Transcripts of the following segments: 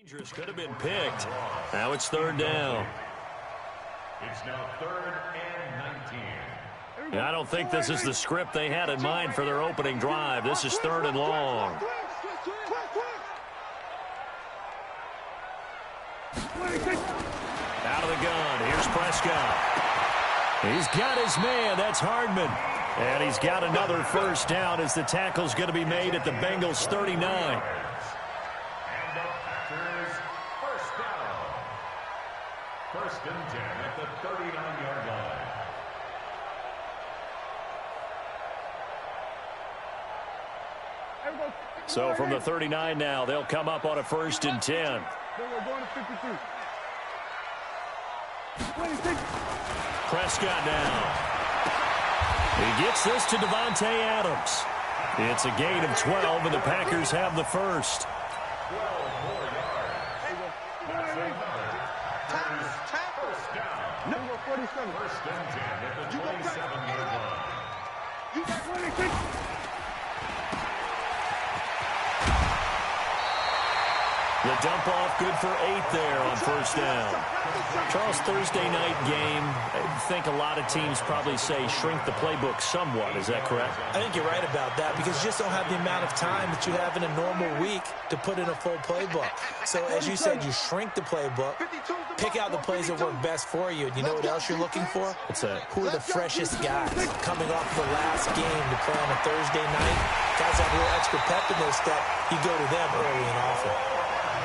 Dangerous could have been picked. Now it's third down. It's now 3rd and 19. I don't think this is the script they had in mind for their opening drive. This is 3rd and long. Out of the gun. Here's Prescott. He's got his man. That's Hardman. And he's got another first down as the tackle's going to be made at the Bengals 39. And the Packers first down. 1st and 10 at the 39-yard line. So from the 39 now, they'll come up on a 1st and 10. Prescott down. He gets this to Devontae Adams. It's a gain of 12, and the Packers have the first. 12 more yards. That's another. First down. Number 47. 1st and 10 at the 27-yard line. You got 26. The dump off good for 8 there on first down. Charles, Thursday night game, I think a lot of teams probably say shrink the playbook somewhat. Is that correct? I think you're right about that because you just don't have the amount of time that you have in a normal week to put in a full playbook. So as you said, you shrink the playbook, pick out the plays that work best for you. And you know what else you're looking for? What's that? Who are the freshest guys coming off the last game to play on a Thursday night? Guys have a little extra pep in their step. You go to them early and often.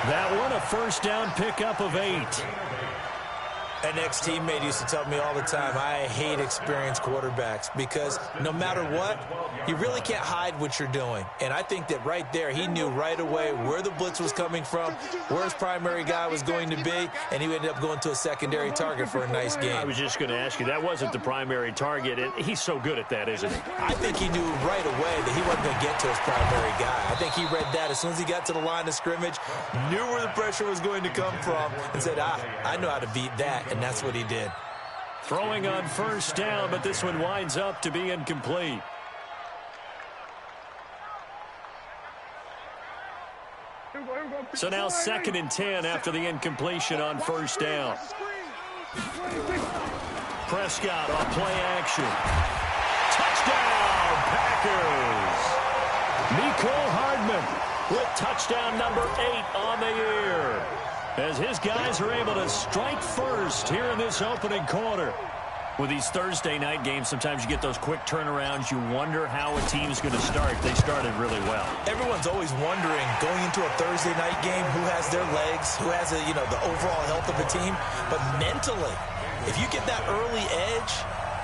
That one, a first down pickup of 8. An ex-teammate used to tell me all the time, I hate experienced quarterbacks because no matter what, you really can't hide what you're doing. And I think that right there, he knew right away where the blitz was coming from, where his primary guy was going to be, and he ended up going to a secondary target for a nice game. I was just going to ask you, that wasn't the primary target, and he's so good at that, isn't he? I think he knew right away that he wasn't going to get to his primary guy. I think he read that as soon as he got to the line of scrimmage, knew where the pressure was going to come from, and said, I know how to beat that. And that's what he did. Throwing on first down, but this one winds up to be incomplete. So now 2nd and 10 after the incompletion on first down. Prescott on play action. Touchdown, Packers! Mecole Hardman with touchdown number 8 on the year, as his guys are able to strike first here in this opening quarter. With these Thursday night games, sometimes you get those quick turnarounds. You wonder how a team's going to start. They started really well. Everyone's always wondering, going into a Thursday night game, who has their legs, who has the overall health of a team. But mentally, if you get that early edge,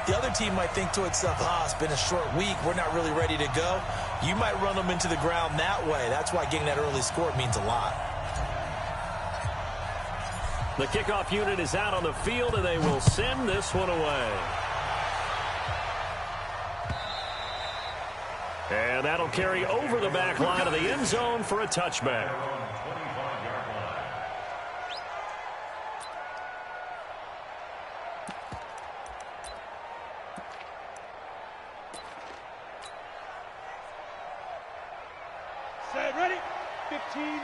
the other team might think to itself, it's been a short week. We're not really ready to go. You might run them into the ground that way. That's why getting that early score means a lot. The kickoff unit is out on the field, and they will send this one away. And that'll carry over the back line of the end zone for a touchback. Set, ready? 15, 9,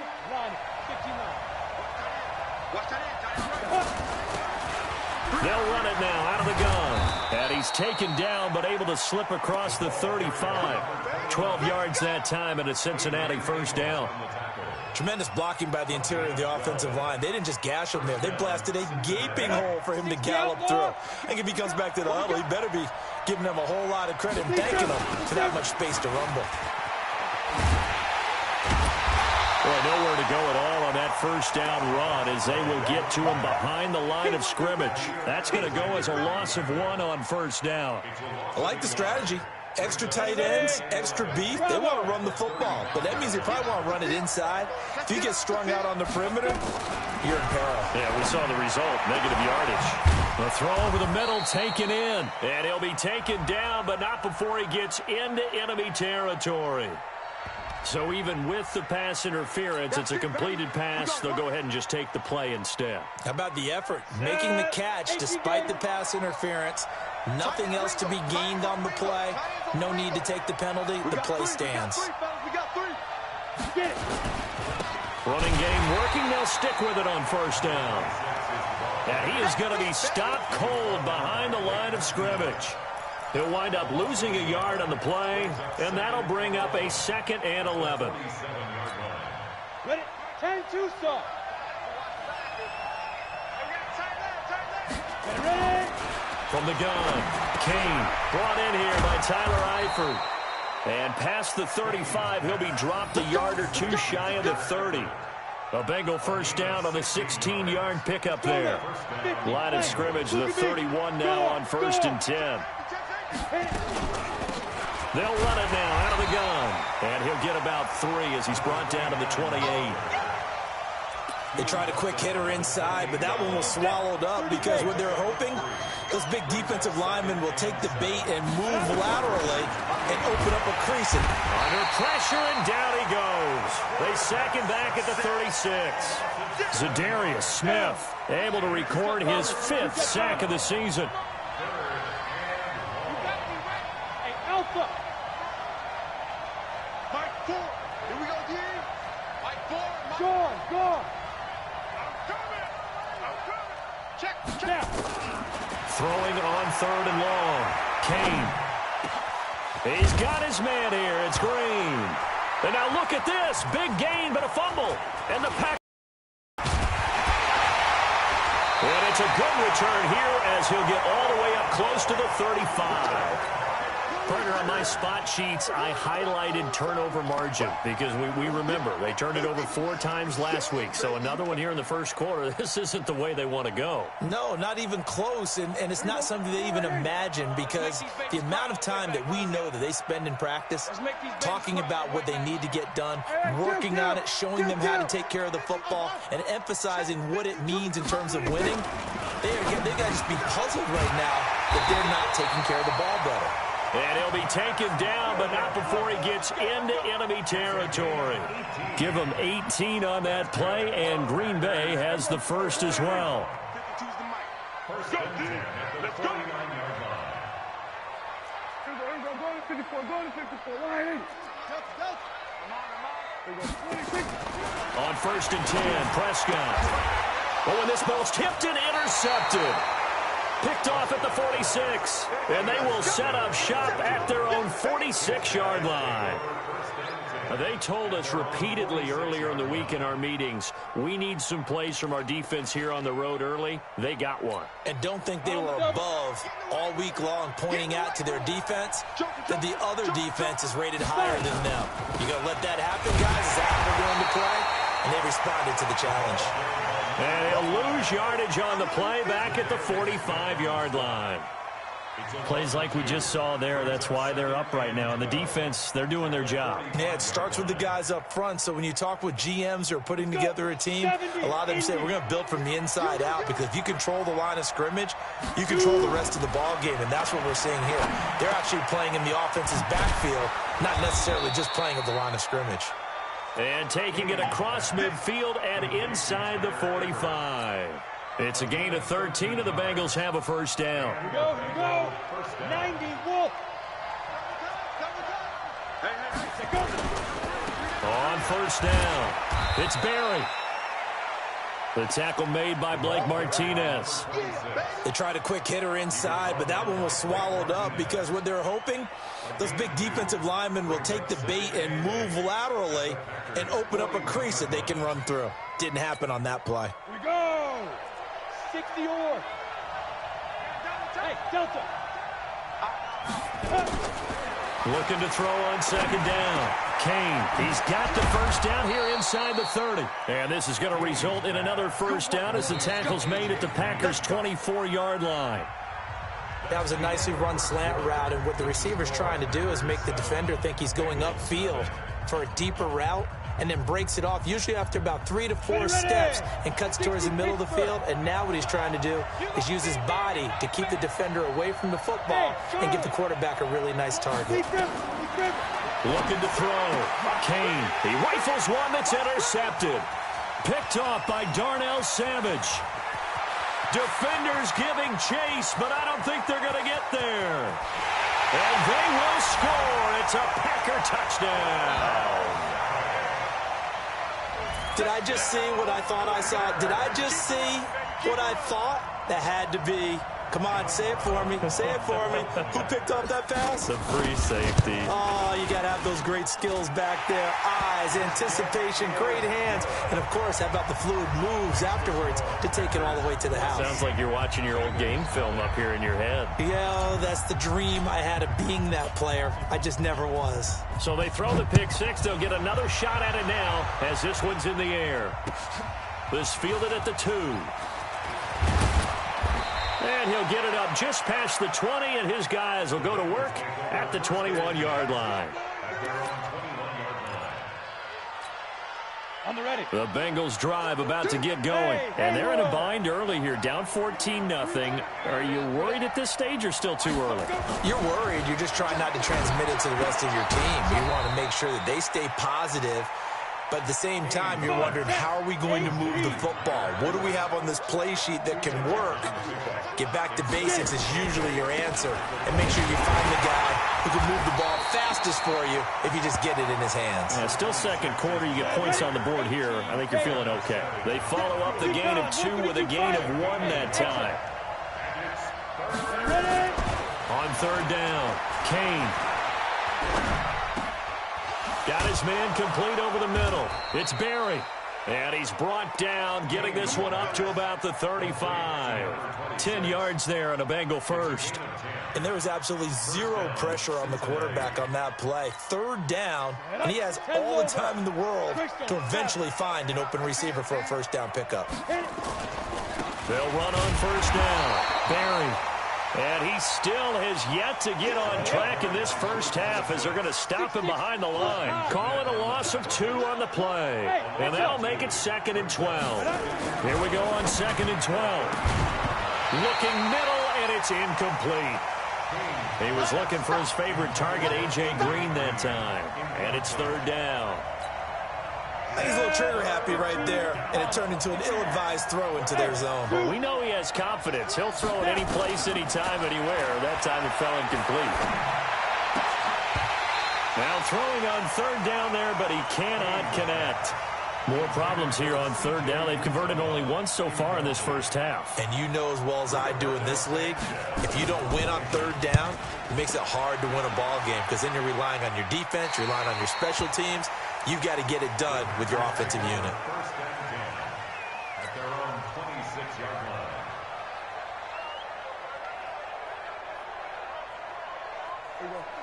59. They'll run it now out of the gun. And he's taken down but able to slip across the 35. 12 yards that time and a Cincinnati first down. Tremendous blocking by the interior of the offensive line. They didn't just gash him there. They blasted a gaping hole for him to gallop through. I think if he comes back to the huddle, he better be giving them a whole lot of credit and thanking them for that much space to rumble. Well, nowhere to go at all on that first down run as they will get to him behind the line of scrimmage. That's going to go as a loss of 1 on first down. I like the strategy. Extra tight ends, extra beef. They want to run the football, but that means they probably want to run it inside. If you get strung out on the perimeter, you're in peril. Yeah, we saw the result, negative yardage. The throw over the middle taken in, and he'll be taken down, but not before he gets into enemy territory. So even with the pass interference, it's a completed pass. They'll go ahead and just take the play instead. How about the effort? Making the catch despite the pass interference. Nothing else to be gained on the play. No need to take the penalty. The play stands. Running game working. They'll stick with it on first down. And he is going to be stopped cold behind the line of scrimmage. He'll wind up losing a yard on the play, and that'll bring up a 2nd and 11. Ready? 10-2 stop. Ready? From the gun, Kane brought in here by Tyler Eifert. And past the 35, he'll be dropped a yard or two shy of the 30. A Bengal first down on the 16-yard pickup there. Line of scrimmage, the 31 now on 1st and 10. They'll run it now out of the gun. And he'll get about 3 as he's brought down to the 28. They tried a quick hitter inside, but that one was swallowed up because what they're hoping, those big defensive linemen will take the bait and move laterally and open up a crease. Under pressure, and down he goes. They sack him back at the 36. Zadarius Smith able to record his 5th sack of the season. Hey, Alpha. Mike 4. Here we go, D. Mike 4. Go. Check. Throwing on 3rd and long. Kane. He's got his man here. It's Green. And now look at this. Big gain, but a fumble. And the Packers. And it's a good return here as he'll get all the way up close to the 35. Partner, on my spot sheets, I highlighted turnover margin because we remember they turned it over 4 times last week. So another one here in the first quarter. This isn't the way they want to go. No, not even close, and it's not something they even imagine because the amount of time that we know that they spend in practice talking about what they need to get done, working on it, showing them how to take care of the football, and emphasizing what it means in terms of winning, they got to just be puzzled right now that they're not taking care of the ball better. And he'll be taken down, but not before he gets into enemy territory. Give him 18 on that play, and Green Bay has the first as well. First and 10. Let's go. On 1st and 10, Prescott. Oh, and this ball's tipped and intercepted. Picked off at the 46, and they will set up shop at their own 46-yard line. They told us repeatedly earlier in the week in our meetings, we need some plays from our defense here on the road early. They got one. And don't think they were above all week long pointing out to their defense that the other defense is rated higher than them. You got to let that happen, guys. Is that how we're going to play? And they responded to the challenge. And he'll lose yardage on the play back at the 45-yard line. Plays like we just saw there, that's why they're up right now. And the defense, they're doing their job. Yeah, it starts with the guys up front. So when you talk with GMs who are putting together a team, a lot of them say we're going to build from the inside out because if you control the line of scrimmage, you control the rest of the ball game, and that's what we're seeing here. They're actually playing in the offense's backfield, not necessarily just playing at the line of scrimmage. And taking it across midfield and inside the 45. It's a gain of 13, and the Bengals have a first down. Here we go. 90, Wolf. On first down, it's Barry. The tackle made by Blake Martinez. They tried a quick hitter inside, but that one was swallowed up because what they're hoping, those big defensive linemen will take the bait and move laterally and open up a crease that they can run through. Didn't happen on that play. Here we go. 60 or. Hey, Delta. Looking to throw on second down. Kane, he's got the first down here inside the 30. And this is going to result in another first down as the tackle's made at the Packers' 24-yard line. That was a nicely run slant route, and what the receiver's trying to do is make the defender think he's going upfield for a deeper route and then breaks it off, usually after about 3 to 4 steps, and cuts towards the middle of the field. And now what he's trying to do is use his body to keep the defender away from the football and give the quarterback a really nice target. Looking to throw. Kane, he rifles one that's intercepted. Picked off by Darnell Savage. Defenders giving chase, but I don't think they're going to get there. And they will score. It's a Packer touchdown. Did I just see what I thought I saw? Did I just see what I thought? That had to be. Come on, say it for me. Say it for me. Who picked off that pass? The free safety. Oh, you got to have those great skills back there. Eyes, anticipation, great hands. And, of course, how about the fluid moves afterwards to take it all the way to the house? Sounds like you're watching your old game film up here in your head. Yeah, that's the dream I had of being that player. I just never was. So they throw the pick six. They'll get another shot at it now as this one's in the air. This fielded at the 2. And he'll get it up just past the 20, and his guys will go to work at the 21-yard line. On the ready. The Bengals drive about to get going. And they're in a bind early here, down 14-0. Are you worried at this stage or still too early? You're worried. You're just trying not to transmit it to the rest of your team. You want to make sure that they stay positive. But at the same time, you're wondering, how are we going to move the football? What do we have on this play sheet that can work? Get back to basics is usually your answer. And make sure you find the guy who can move the ball fastest for you if you just get it in his hands. Still second quarter. You get points on the board here. I think you're feeling okay. They follow up the gain of 2 with a gain of 1 that time. On third down, Kane. Got his man complete over the middle. It's Barry. And he's brought down, getting this one up to about the 35. 10 yards there on a Bengal first. And there was absolutely zero pressure on the quarterback on that play. Third down, and he has all the time in the world to eventually find an open receiver for a first down pickup. They'll run on first down. Barry. And he still has yet to get on track in this first half as they're going to stop him behind the line. Call it a loss of 2 on the play. And that'll make it 2nd and 12. Here we go on 2nd and 12. Looking middle, and it's incomplete. He was looking for his favorite target, A.J. Green, that time. And it's third down. He's a little trigger happy right there, and it turned into an ill-advised throw into their zone. Well, we know he has confidence. He'll throw it any place, anytime, anywhere. That time it fell incomplete. Now throwing on third down there, but he cannot connect. More problems here on third down. They've converted only once so far in this first half. And you know as well as I do in this league, if you don't win on third down, it makes it hard to win a ball game because then you're relying on your defense, you're relying on your special teams. You've got to get it done with your offensive unit. At their own 26-yard line.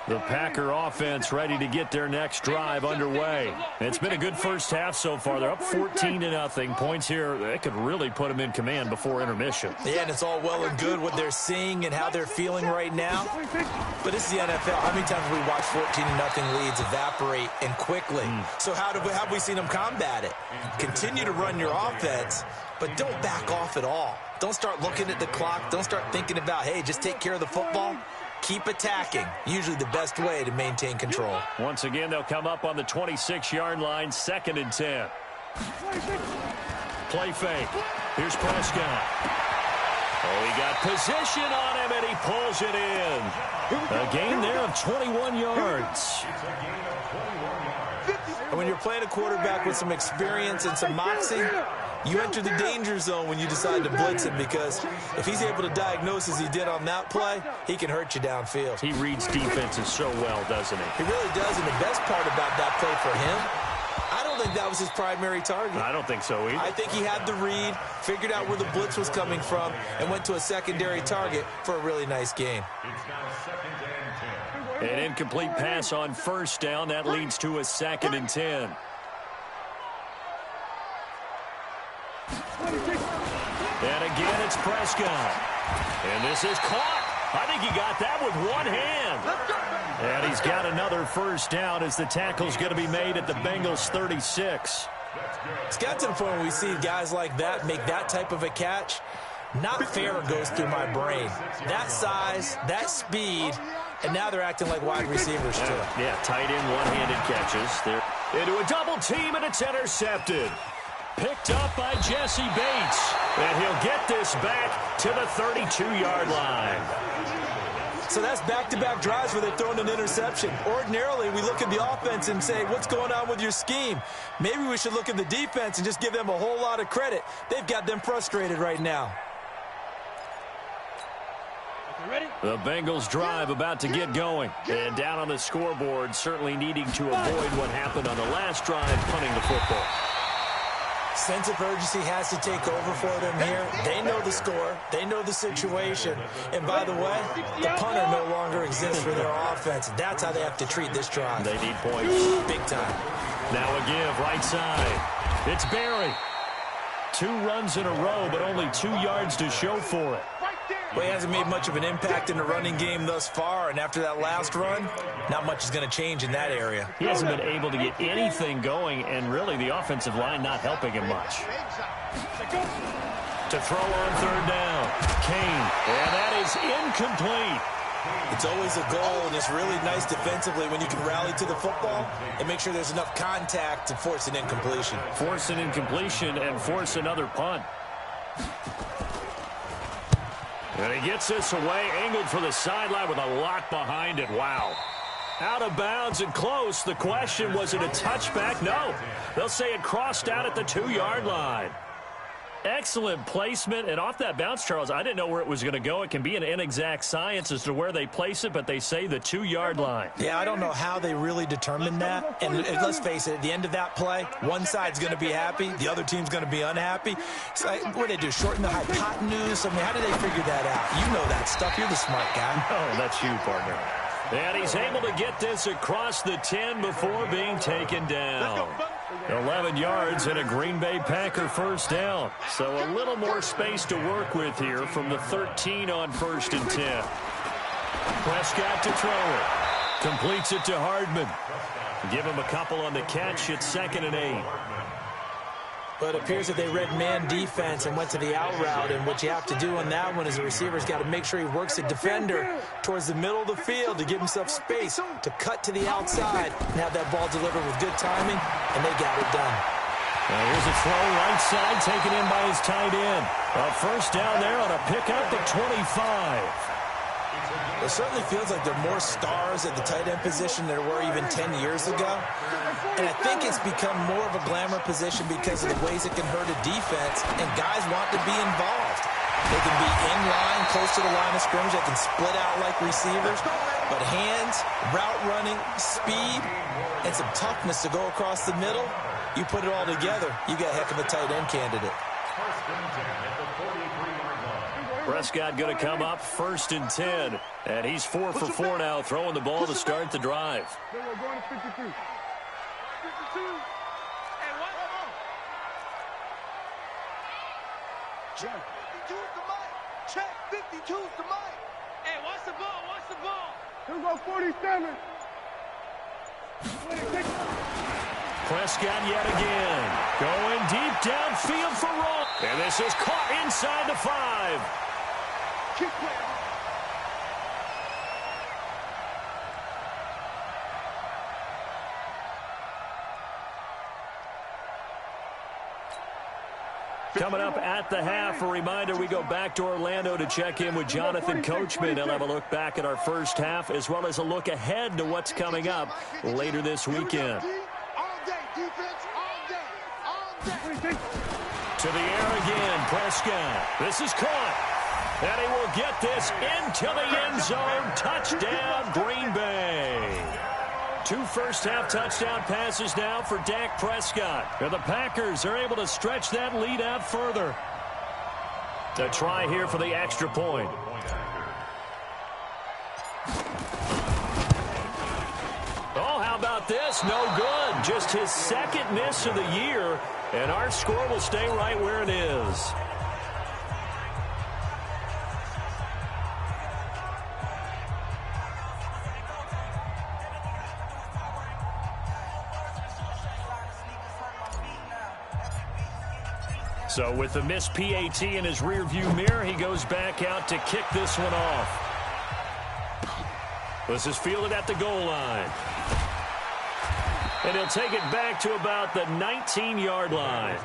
The Packer offense ready to get their next drive underway. It's been a good first half so far. They're up 14-0. Points here, they could really put them in command before intermission. Yeah, and it's all well and good what they're seeing and how they're feeling right now. But this is the NFL. How many times have we watched 14-0 leads evaporate and quickly? So how have we seen them combat it? Continue to run your offense, but don't back off at all. Don't start looking at the clock. Don't start thinking about, hey, just take care of the football. Keep attacking. Usually the best way to maintain control. Once again, they'll come up on the 26-yard line, 2nd and 10. Play fake. Here's Prescott. Oh, he got position on him, and he pulls it in. A gain there of 21 yards. And when you're playing a quarterback with some experience and some moxie, you enter the danger zone when you decide to blitz him, because if he's able to diagnose as he did on that play, he can hurt you downfield. He reads defenses so well, doesn't he? He really does, and the best part about that play for him, I don't think that was his primary target. I don't think so either. I think he had the read, figured out where the blitz was coming from, and went to a secondary target for a really nice gain. An incomplete pass on first down. That leads to a 2nd and 10. And again, it's Prescott. And this is caught. I think he got that with one hand. And he's got another first down as the tackle's going to be made at the Bengals 36. It's got to the point where we see guys like that make that type of a catch. Not fair goes through my brain. That size, that speed, and now they're acting like wide receivers too. Yeah, tight end, one-handed catches. They're into a double team, and it's intercepted. Picked up by Jesse Bates. And he'll get this back to the 32-yard line. So that's back-to-back drives where they're throwing an interception. Ordinarily, we look at the offense and say, what's going on with your scheme? Maybe we should look at the defense and just give them a whole lot of credit. They've got them frustrated right now. The Bengals drive about to get going. And down on the scoreboard, certainly needing to avoid what happened on the last drive, punting the football. Sense of urgency has to take over for them here. They know the score. They know the situation. And by the way, the punter no longer exists for their offense. That's how they have to treat this drive. They need points. Big time. Now a give, right side. It's Barry. 2 runs in a row, but only 2 yards to show for it. Well, he hasn't made much of an impact in the running game thus far, and after that last run, not much is going to change in that area. He hasn't been able to get anything going, and really the offensive line not helping him much. To throw on 3rd down, Kane, and that is incomplete. It's always a goal, and it's really nice defensively when you can rally to the football and make sure there's enough contact to force an incompletion. Force an incompletion and force another punt. And he gets this away, angled for the sideline with a lot behind it. Wow. Out of bounds and close. The question, was it a touchback? No. They'll say it crossed out at the 2-yard line. Excellent placement. And off that bounce, Charles, I didn't know where it was going to go. It can be an inexact science as to where they place it, but they say the 2-yard line. Yeah, I don't know how they really determined that. And let's face it, at the end of that play, one side's going to be happy, the other team's going to be unhappy. So what do they do, shorten the hypotenuse? I mean, how do they figure that out? You know that stuff. You're the smart guy. Oh, that's you, partner. And he's able to get this across the 10 before being taken down. 11 yards and a Green Bay Packer first down. So a little more space to work with here from the 13 on 1st and 10. Prescott to throw it. Completes it to Hardman. Give him a couple on the catch. It's 2nd and 8. But it appears that they read man defense and went to the out route, and what you have to do on that one is the receiver's got to make sure he works the defender towards the middle of the field to give himself space to cut to the outside and have that ball delivered with good timing, and they got it done. Here's a throw right side taken in by his tight end. A first down there on a pickup at 25. It certainly feels like there are more stars at the tight end position than there were even 10 years ago. And I think it's become more of a glamour position because of the ways it can hurt a defense, and guys want to be involved. They can be in line, close to the line of scrimmage. They can split out like receivers. But hands, route running, speed, and some toughness to go across the middle, you put it all together, you got a heck of a tight end candidate. Prescott going to come up 1st and 10. And he's 4 for 4 now, throwing the ball to start the drive. Check 52 is the mic. Check 52 is the mic. Hey, watch the ball. Watch the ball. Here we go, 47. Prescott yet again. Going deep downfield for Roll. And this is caught inside the 5. Keep playing. Coming up at the half, a reminder, we go back to Orlando to check in with Jonathan Coachman. He'll have a look back at our first half as well as a look ahead to what's coming up later this weekend. To the air again, Prescott. This is caught. And he will get this into the end zone. Touchdown, Green Bay. 2 first-half touchdown passes now for Dak Prescott. And the Packers are able to stretch that lead out further. To try here for the extra point. Oh, how about this? No good. Just his 2nd miss of the year. And our score will stay right where it is. So with the missed PAT in his rearview mirror, he goes back out to kick this one off. This is fielded at the goal line. And he'll take it back to about the 19-yard line.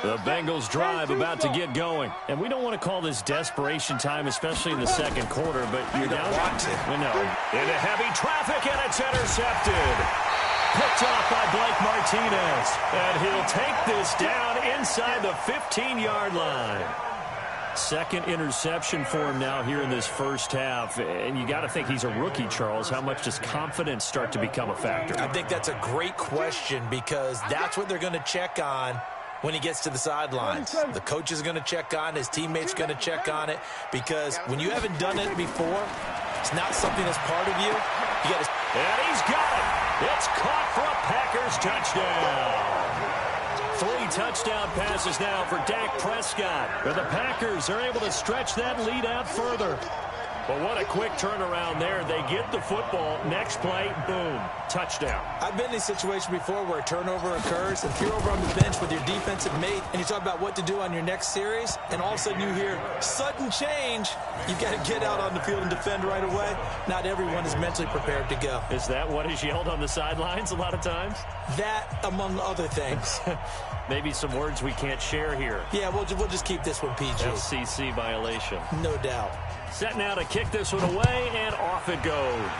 The Bengals drive about to get going. And we don't want to call this desperation time, especially in the second quarter, but you're down. We know. Into heavy traffic, and it's intercepted. Picked off by Blake Martinez. And he'll take this down inside the 15-yard line. Second interception for him now here in this first half. And you got to think he's a rookie, Charles. How much does confidence start to become a factor? I think that's a great question because that's what they're going to check on when he gets to the sidelines. The coach is going to check on, his teammates going to check on it, because when you haven't done it before, it's not something that's part of you. You got to. And he's got it. It's caught for a Packers touchdown. 3 touchdown passes now for Dak Prescott. And the Packers are able to stretch that lead out further. But what a quick turnaround there. They get the football. Next play, boom, touchdown. I've been in a situation before where a turnover occurs, and if you're over on the bench with your defensive mate and you talk about what to do on your next series, and all of a sudden you hear sudden change, you've got to get out on the field and defend right away. Not everyone is mentally prepared to go. Is that what is yelled on the sidelines a lot of times? That, among other things. Maybe some words we can't share here. Yeah, we'll just keep this one PG. FCC violation. No doubt. Set now to kick this one away, and off it goes.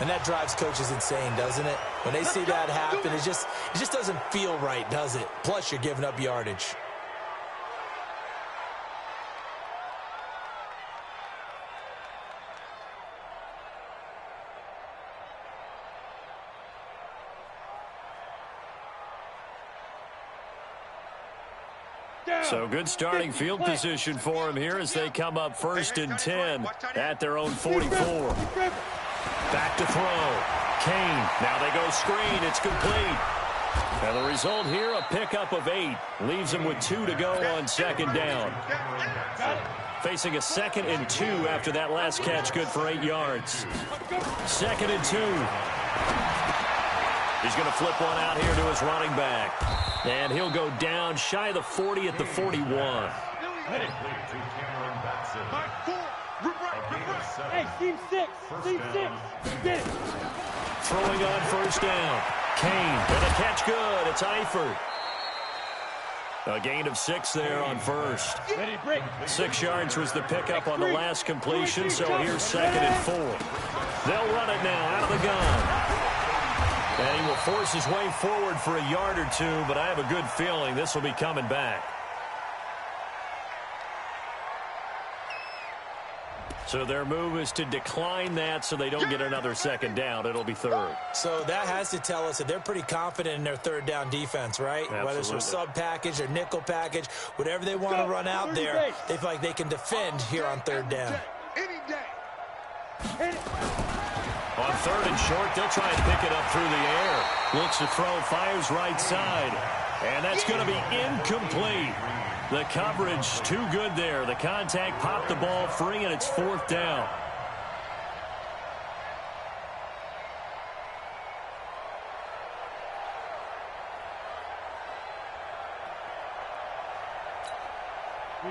And that drives coaches insane, doesn't it? When they see that happen, it just doesn't feel right, does it? Plus, you're giving up yardage. So good starting field position for him here as they come up 1st and 10 at their own 44. Back to throw. Kane. Now they go screen. It's complete. And the result here, a pickup of 8. Leaves him with 2 to go on 2nd down. Facing a 2nd and 2 after that last catch, good for 8 yards. 2nd and 2. He's going to flip one out here to his running back. And he'll go down shy of the 40 at the 41. Hey, team 6. Team 6. Get it. Throwing on 1st down. Kane. And a catch good. It's Eifert. A gain of 6 there on 1st. 6 yards was the pickup on the last completion, so here's 2nd and 4. They'll run it now out of the gun. And he will force his way forward for a yard or 2, but I have a good feeling this will be coming back. So their move is to decline that so they don't get another 2nd down. It'll be 3rd. So that has to tell us that they're pretty confident in their 3rd down defense, right? Absolutely. Whether it's a sub package or nickel package, whatever they want to run out there, they feel like they can defend here on 3rd down. On 3rd and short, they'll try and pick it up through the air. Looks to throw, fires right side. And that's going to be incomplete. The coverage too good there. The contact popped the ball free, and it's 4th down.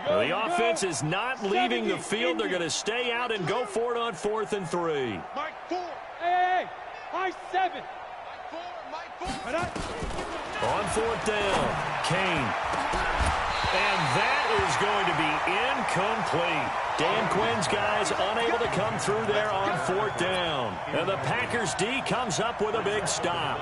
The offense is not leaving the field. They're going to stay out and go for it on 4th and 3. Mike 4. Hey, high 7. Mike 4. On 4th down, Kane. And that is going to be incomplete. Dan Quinn's guys unable to come through there on 4th down. And the Packers D comes up with a big stop.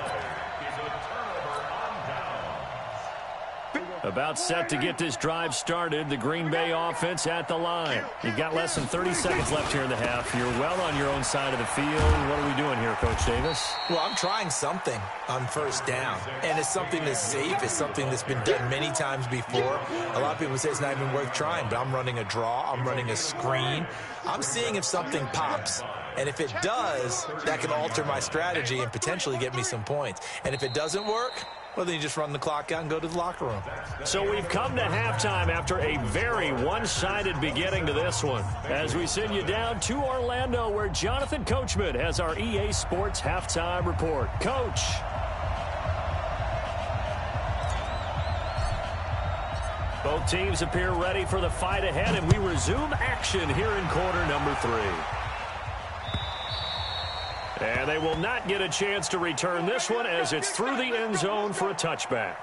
About set to get this drive started. The Green Bay offense at the line. You've got less than 30 seconds left here in the half. You're well on your own side of the field. What are we doing here, Coach Davis? Well, I'm trying something on 1st down. And it's something that's safe. It's something that's been done many times before. A lot of people say it's not even worth trying, but I'm running a draw. I'm running a screen. I'm seeing if something pops. And if it does, that can alter my strategy and potentially get me some points. And if it doesn't work, well, then you just run the clock out and go to the locker room. So we've come to halftime after a very one-sided beginning to this one. As we send you down to Orlando, where Jonathan Coachman has our EA Sports halftime report. Coach. Both teams appear ready for the fight ahead, and we resume action here in quarter number 3. And they will not get a chance to return this one as it's through the end zone for a touchback.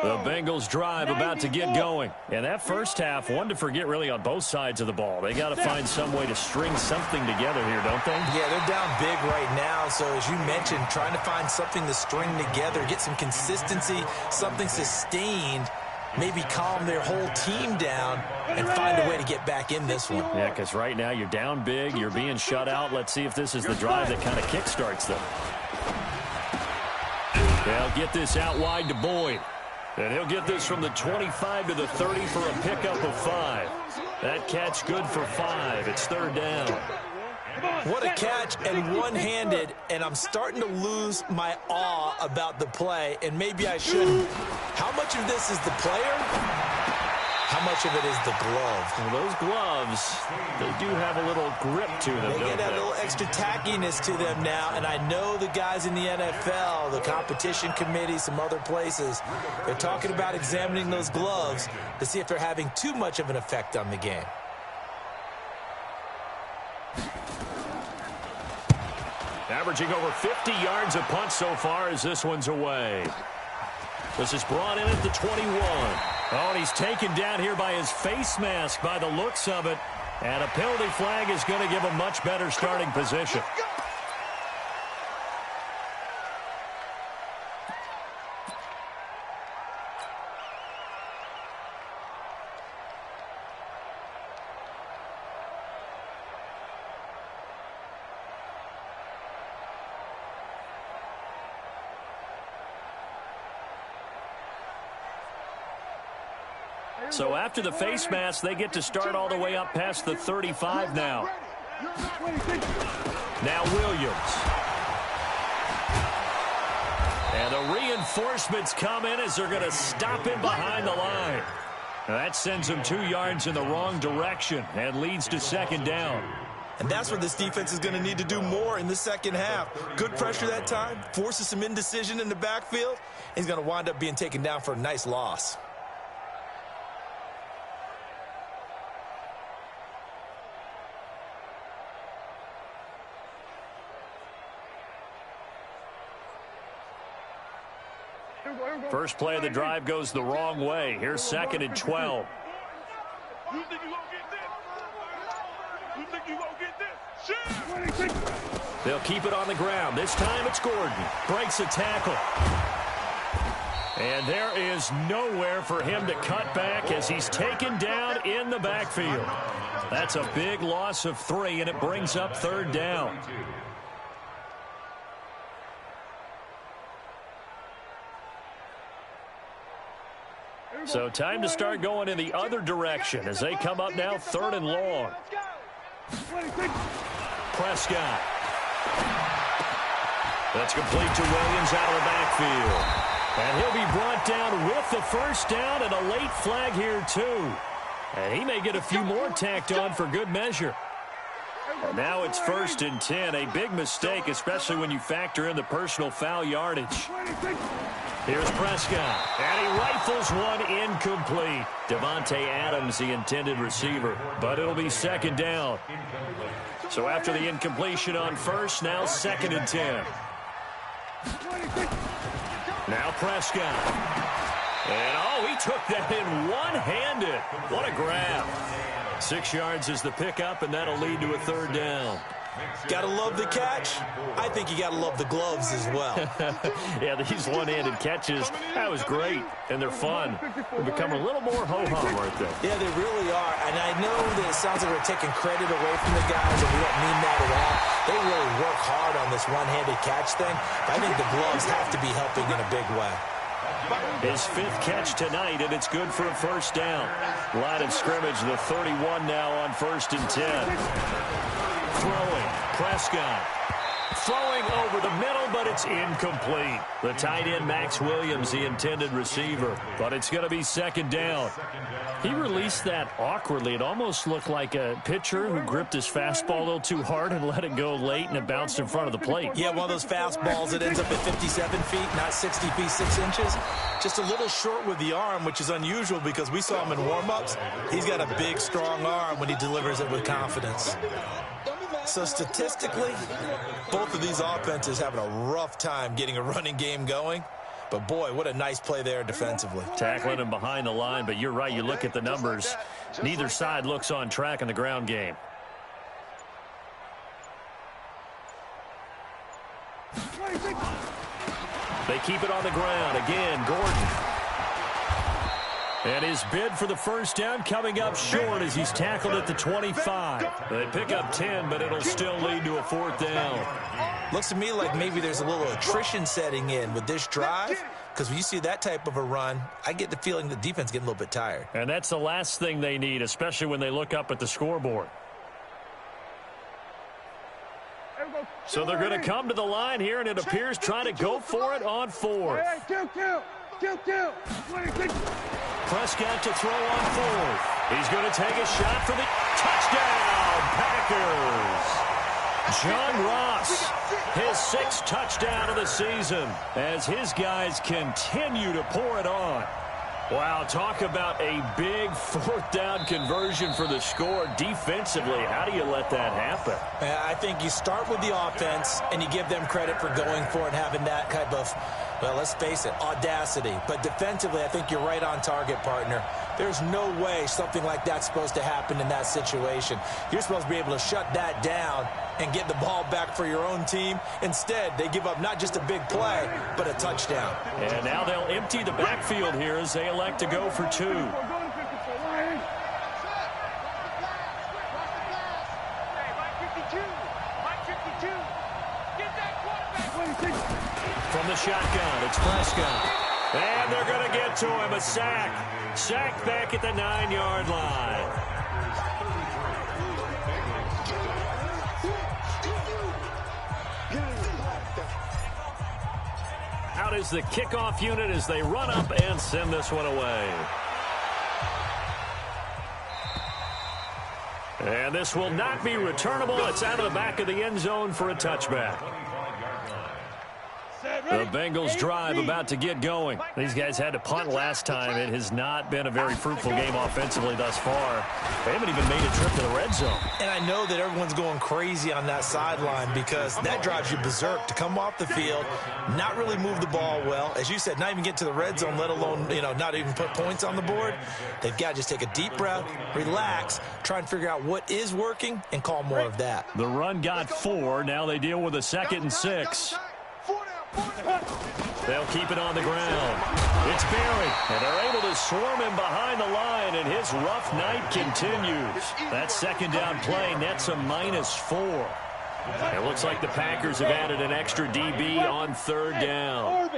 The Bengals drive about to get going. And that first half, one to forget really on both sides of the ball. They got to find some way to string something together here, don't they? Yeah, they're down big right now. So as you mentioned, trying to find something to string together, get some consistency, something sustained, maybe calm their whole team down and find a way to get back in this one. Yeah, because right now you're down big, you're being shut out. Let's see if this is the drive that kind of kickstarts them. They'll get this out wide to Boyd. And he'll get this from the 25 to the 30 for a pickup of 5. That catch good for 5. It's third down. What a catch, and one-handed, and I'm starting to lose my awe about the play, and maybe I shouldn't. How much of this is the player? How much of it is the glove? Well, those gloves, they do have a little grip to them, They don't get they? a little extra tackiness to them now, and I know the guys in the NFL, the competition committee, some other places, they're talking about examining those gloves to see if they're having too much of an effect on the game. Averaging over 50 yards a punt so far as this one's away. This is brought in at the 21. Oh, and he's taken down here by his face mask by the looks of it. And a penalty flag is going to give him much better starting position. So after the face mask, they get to start all the way up past the 35 now. Now Williams. And the reinforcements come in as they're going to stop him behind the line. Now that sends him 2 yards in the wrong direction and leads to second down. And that's what this defense is going to need to do more in the second half. Good pressure that time, forces some indecision in the backfield. He's going to wind up being taken down for a nice loss. First play of the drive goes the wrong way. Here's second and 12. You think you gonna get this? You think you gonna get this? Shit! They'll keep it on the ground. This time it's Gordon. Breaks a tackle. And there is nowhere for him to cut back as he's taken down in the backfield. That's a big loss of 3, and it brings up third down. So time to start going in the other direction as they come up now third and long. Prescott. That's complete to Williams out of the backfield. And he'll be brought down with the first down and a late flag here too. And he may get a few more tacked on for good measure. And now it's first and 10. A big mistake, especially when you factor in the personal foul yardage. Here's Prescott, and he rifles one incomplete. Devontae Adams, the intended receiver, but it'll be second down. So after the incompletion on first, now second and 10. Now Prescott. And, oh, he took that in one-handed. What a grab. 6 yards is the pickup, and that'll lead to a third down. Gotta love the catch. I think you gotta love the gloves as well. Yeah, these one-handed catches, that was great, and they're fun. They become a little more ho-hum, aren't they? Yeah, they really are. And I know that it sounds like we're taking credit away from the guys, and we don't mean that at all. They really work hard on this one-handed catch thing. But I think the gloves have to be helping in a big way. His 5th catch tonight, and it's good for a first down. Line of scrimmage, the 31 now on first and 10. Throwing, Prescott. Throwing over the middle, but it's incomplete. The tight end, Max Williams, the intended receiver. But it's going to be second down. He released that awkwardly. It almost looked like a pitcher who gripped his fastball a little too hard and let it go late, and it bounced in front of the plate. Yeah, one of those fastballs that ends up at 57 feet, not 60 feet, 6 inches. Just a little short with the arm, which is unusual because we saw him in warm-ups. He's got a big, strong arm when he delivers it with confidence. So statistically, both of these offenses having a rough time getting a running game going. But, boy, what a nice play there defensively. Tackling him behind the line, but you're right. You look at the numbers. Neither side looks on track in the ground game. They keep it on the ground. Again, Gordon. And his bid for the first down coming up short as he's tackled at the 25. They pick up 10, but it'll still lead to a fourth down. Looks to me like maybe there's a little attrition setting in with this drive, because when you see that type of a run, I get the feeling the defense is getting a little bit tired. And that's the last thing they need, especially when they look up at the scoreboard. So they're going to come to the line here, and it appears trying to go for it on fourth. Prescott to throw on fourth. He's going to take a shot for the touchdown, Packers. John Ross, his 6th touchdown of the season as his guys continue to pour it on. Wow, talk about a big fourth down conversion for the score. Defensively, how do you let that happen? I think you start with the offense and you give them credit for going for it, having that type of, well, let's face it, audacity. But defensively, I think you're right on target, partner. There's no way something like that's supposed to happen in that situation. You're supposed to be able to shut that down and get the ball back for your own team. Instead, they give up not just a big play, but a touchdown. And now they'll empty the backfield here as they elect to go for 2. From the shotgun, it's Prescott. And they're going to get to him, a sack. Sacked back at the 9-yard line. Out is the kickoff unit as they run up and send this one away. And this will not be returnable. It's out of the back of the end zone for a touchback. The Bengals drive about to get going. These guys had to punt last time. It has not been a very fruitful game offensively thus far. They haven't even made a trip to the red zone. And I know that everyone's going crazy on that sideline because that drives you berserk to come off the field, not really move the ball well. As you said, not even get to the red zone, let alone, not even put points on the board. They've got to just take a deep breath, relax, try and figure out what is working and call more of that. The run got 4. Now they deal with a 2nd and 6. They'll keep it on the ground. It's Barry, and they're able to swarm him behind the line, and his rough night continues. That 2nd down play nets a -4. It looks like the Packers have added an extra DB on 3rd down.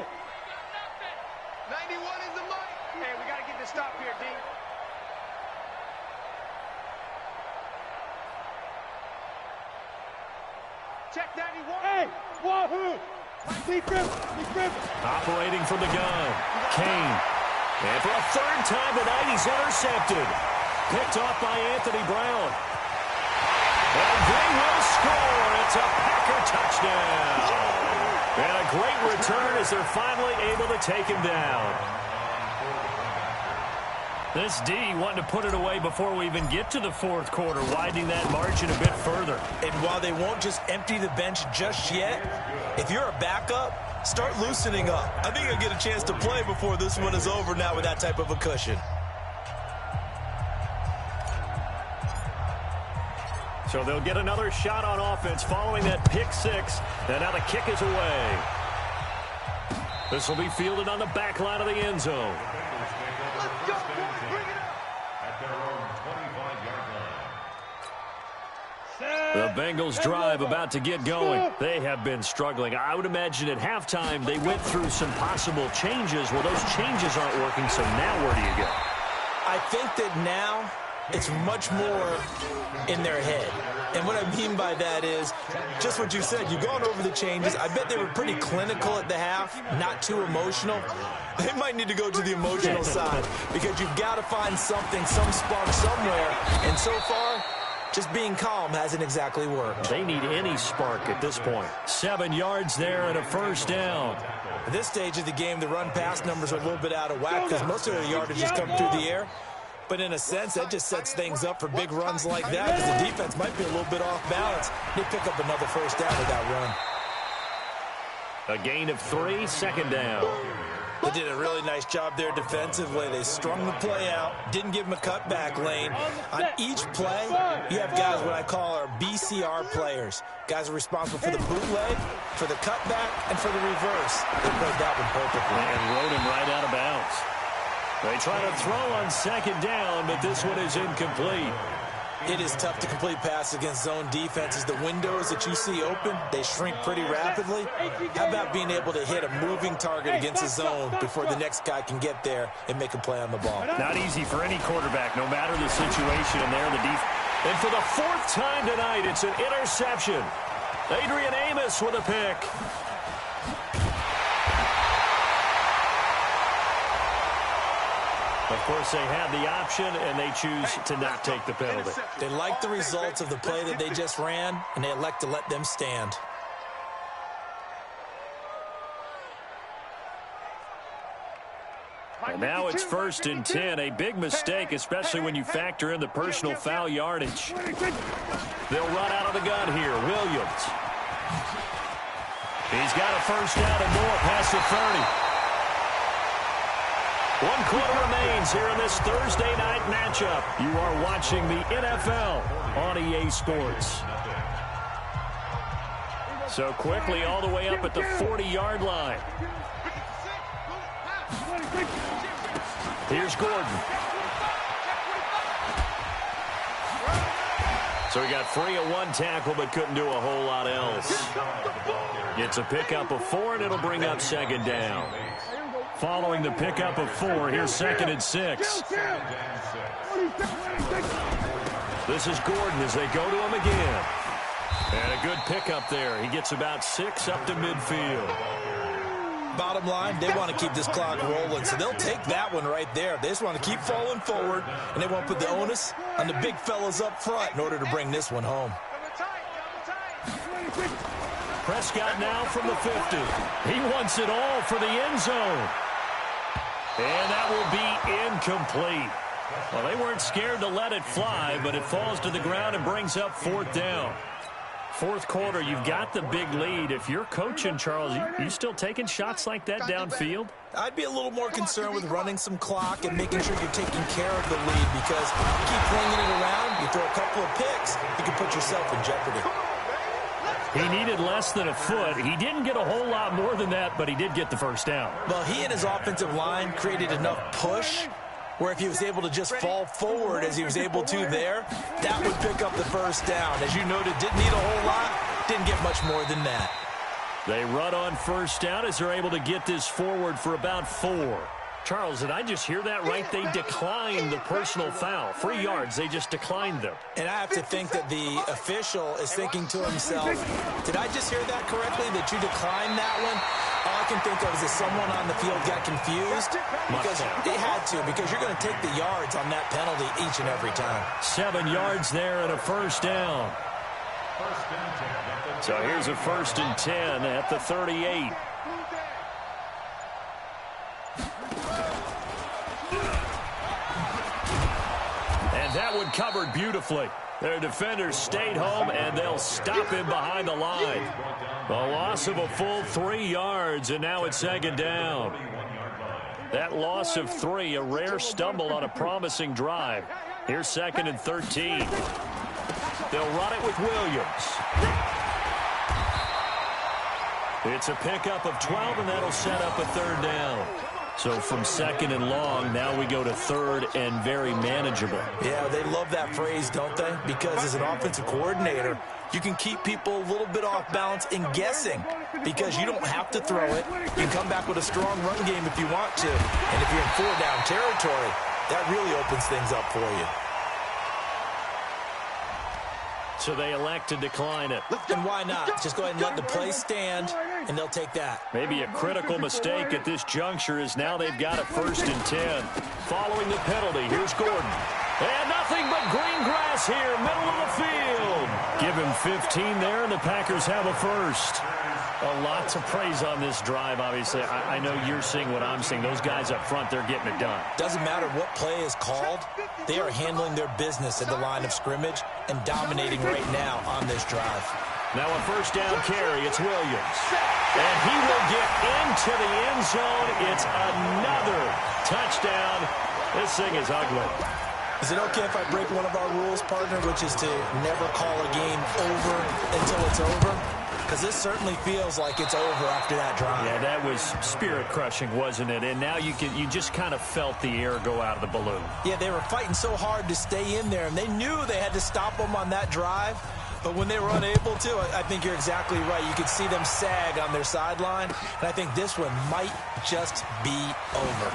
91 is the mic. Hey, we got to get this stop here, D. Check 91. Hey, wahoo! Operating from the gun, Kane. And for a 3rd time tonight, he's intercepted. Picked off by Anthony Brown. And they will score. It's a Packer touchdown. And a great return as they're finally able to take him down. This D wanting to put it away before we even get to the 4th quarter, widening that margin a bit further. And while they won't just empty the bench just yet, if you're a backup, start loosening up. I think you'll get a chance to play before this one is over now with that type of a cushion. So they'll get another shot on offense following that pick 6. And now the kick is away. This will be fielded on the back line of the end zone. The Bengals drive about to get going. They have been struggling. I would imagine at halftime they went through some possible changes. Well, those changes aren't working, so now where do you go? I think that now it's much more in their head. And what I mean by that is just what you said. You've gone over the changes. I bet they were pretty clinical at the half, not too emotional. They might need to go to the emotional side because you've got to find something, some spark somewhere. And so far, just being calm hasn't exactly worked. They need any spark at this point. 7 yards there and a 1st down. At this stage of the game, the run-pass numbers are a little bit out of whack because most of the yardage has come through the air. But in a sense, that just sets things up for big runs like that because the defense might be a little bit off balance. They pick up another 1st down with that run. A gain of 3, 2nd down. They did a really nice job there defensively. They strung the play out, didn't give him a cutback lane. On each play, you have guys what I call our BCR players. Guys are responsible for the bootleg, for the cutback, and for the reverse. They played that one perfectly. And rode him right out of bounds. They try to throw on second down, but this one is incomplete. It is tough to complete passes against zone defenses. The windows that you see open, they shrink pretty rapidly. How about being able to hit a moving target against a zone before the next guy can get there and make a play on the ball? Not easy for any quarterback, no matter the situation. And there, the defense. And for the fourth time tonight, it's an interception. Adrian Amos with a pick. Of course, they had the option, and they choose to not take the penalty. They like the results of the play that they just ran, and they elect to let them stand. And now it's 1st and 10, a big mistake, especially when you factor in the personal foul yardage. They'll run out of the gun here. Williams. He's got a first down and more past the 30. 1 quarter remains here in this Thursday night matchup. You are watching the NFL on EA Sports. So quickly all the way up at the 40-yard line. Here's Gordon. So he got free of 1 tackle but couldn't do a whole lot else. It's a pickup of 4, and it'll bring up second down. Following the pickup of 4, here's 2nd and 6. This is Gordon as they go to him again. And a good pickup there. He gets about 6 up to midfield. Bottom line, they want to keep this clock rolling, so they'll take that one right there. They just want to keep falling forward, and they want to put the onus on the big fellas up front in order to bring this one home. Prescott now from the 50. He wants it all for the end zone. And that will be incomplete. Well, they weren't scared to let it fly, but it falls to the ground and brings up 4th down. 4th quarter, you've got the big lead. If you're coaching, Charles, you still taking shots like that downfield? I'd be a little more concerned with running some clock and making sure you're taking care of the lead, because you keep flinging it around, you throw a couple of picks, you can put yourself in jeopardy. He needed less than a foot. He didn't get a whole lot more than that, but he did get the first down. Well, he and his offensive line created enough push where if he was able to just fall forward as he was able to there, that would pick up the first down. As you noted, didn't need a whole lot, didn't get much more than that. They run on first down as they're able to get this forward for about 4. Charles, did I just hear that right? They declined the personal foul. 3 yards, they just declined them. And I have to think that the official is thinking to himself, did I just hear that correctly, that you declined that one? All I can think of is that someone on the field got confused, because it had to, because you're going to take the yards on that penalty each and every time. 7 yards there and a first down. So here's a 1st and 10 at the 38. And that one covered beautifully. Their defenders stayed home, and they'll stop him behind the line. A loss of a full 3 yards, and now it's second down. That loss of 3, a rare stumble on a promising drive. Here's 2nd and 13. They'll run it with Williams. It's a pickup of 12, and that'll set up a 3rd down. So from 2nd and long, now we go to 3rd and very manageable. Yeah, they love that phrase, don't they? Because as an offensive coordinator, you can keep people a little bit off balance and guessing, because you don't have to throw it. You can come back with a strong run game if you want to. And if you're in 4-down territory, that really opens things up for you. So they elect to decline it. And why not? Just go ahead and let the play stand, and they'll take that. Maybe a critical mistake at this juncture is now they've got a 1st and 10. Following the penalty, here's Gordon. And nothing but green grass here, middle of the field. Give him 15 there, and the Packers have a first. Lots of praise on this drive, obviously. I know you're seeing what I'm seeing. Those guys up front, they're getting it done. Doesn't matter what play is called. They are handling their business at the line of scrimmage and dominating right now on this drive. Now a first down carry. It's Williams. And he will get into the end zone. It's another touchdown. This thing is ugly. Is it okay if I break one of our rules, partner, which is to never call a game over until it's over? Because this certainly feels like it's over after that drive. Yeah, that was spirit-crushing, wasn't it? And now you just kind of felt the air go out of the balloon. Yeah, they were fighting so hard to stay in there, and they knew they had to stop them on that drive. But when they were unable to, I think you're exactly right. You could see them sag on their sideline, and I think this one might just be over.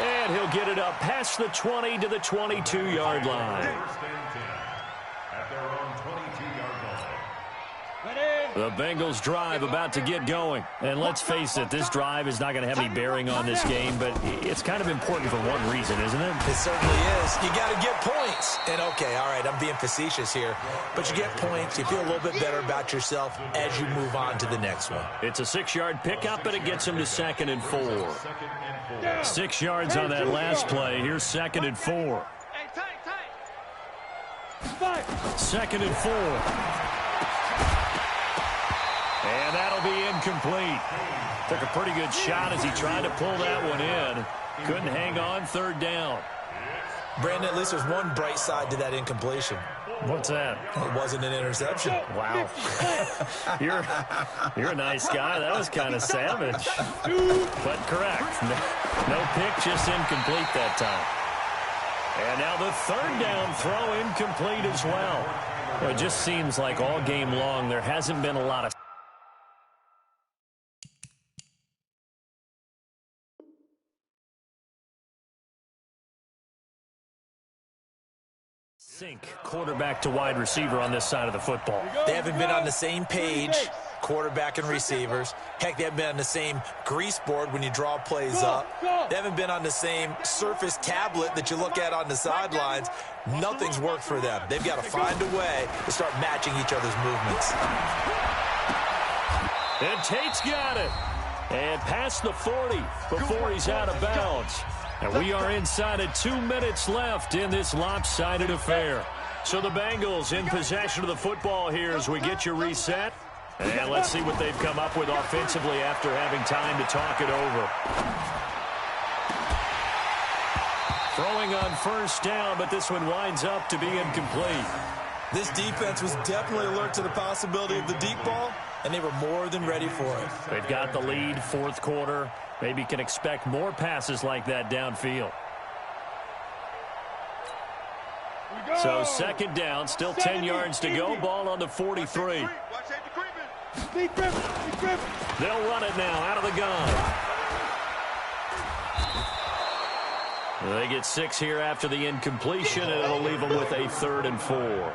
And he'll get it up past the 20 to the 22-yard line. At their own 22-yard line. The Bengals drive about to get going. And let's face it, this drive is not going to have any bearing on this game, but it's kind of important for one reason, isn't it? It certainly is. You got to get points. And, okay, all right, I'm being facetious here, but you get points. You feel a little bit better about yourself as you move on to the next one. It's a 6-yard pickup, but it gets him to 2nd and 4. 6 yards on that last play. Here's 2nd and 4. 2nd and 4. And that'll be incomplete. Took a pretty good shot as he tried to pull that one in. Couldn't hang on, 3rd down. Brandon, at least there's one bright side to that incompletion. What's that? It wasn't an interception. Wow. You're a nice guy. That was kind of savage. But correct. No pick, just incomplete that time. And now the 3rd down throw incomplete as well. Well, it just seems like all game long there hasn't been a lot of quarterback to wide receiver on this side of the football. They haven't been on the same page, quarterback and receivers. Heck, they haven't been on the same grease board when you draw plays up. They haven't been on the same surface tablet that you look at on the sidelines. Nothing's worked for them. They've got to find a way to start matching each other's movements. And Tate's got it. And past the 40 before he's out of bounds. And we are inside of 2 minutes left in this lopsided affair. So the Bengals in possession of the football here as we get you reset. And let's see what they've come up with offensively after having time to talk it over. Throwing on 1st down, but this one winds up to be incomplete. This defense was definitely alert to the possibility of the deep ball, and they were more than ready for it. They've got the lead, 4th quarter. Maybe can expect more passes like that downfield. So 2nd down, still 10 yards to go. Ball on the 43. They'll run it now out of the gun. They get 6 here after the incompletion, and it'll leave them with a 3rd and 4.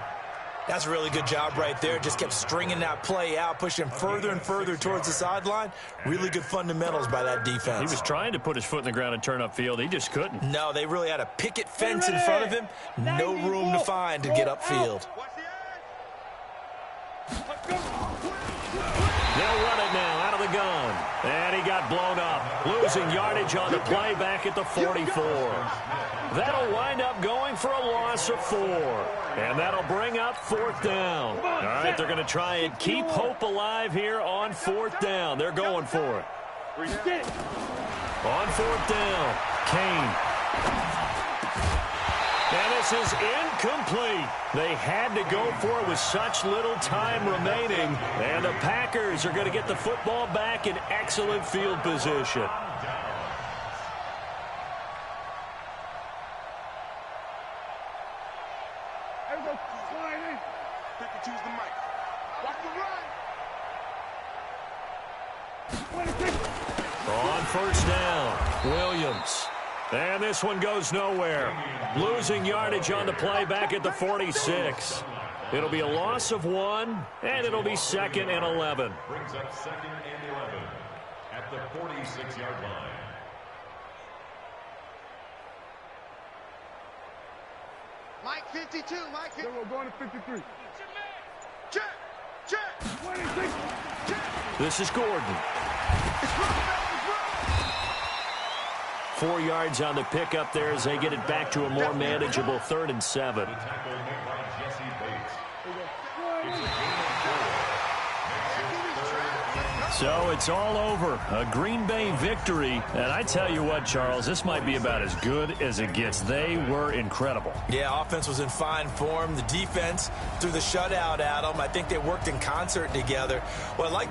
That's a really good job right there. Just kept stringing that play out, pushing further and further towards the sideline. Really good fundamentals by that defense. He was trying to put his foot in the ground and turn upfield. He just couldn't. No, they really had a picket fence in front of him. No room to find to get upfield. They'll run it now out of the gun. And he got blown up. Losing yardage on the play back at the 44. That'll wind up going for a loss of 4. And that'll bring up 4th down. All right, they're going to try and keep hope alive here on 4th down. They're going for it. On 4th down, Kane. And this is incomplete. They had to go for it with such little time remaining. And the Packers are going to get the football back in excellent field position. On 1st down, Williams. And this one goes nowhere. Losing yardage on the play back at the 46. It'll be a loss of 1, and it'll be 2nd and 11. Brings up 2nd and 11 at the 46-yard line. Mike 52, Mike 52. We're going to 53. Check, check. 26, check. This is Gordon. 4 yards on the pickup there as they get it back to a more manageable 3rd and 7. The tackle made by Jesse Bates. It's a gain of 4. So it's all over. A Green Bay victory. And I tell you what, Charles, this might be about as good as it gets. They were incredible. Yeah, offense was in fine form. The defense through the shutout, Adam, I think they worked in concert together. What I like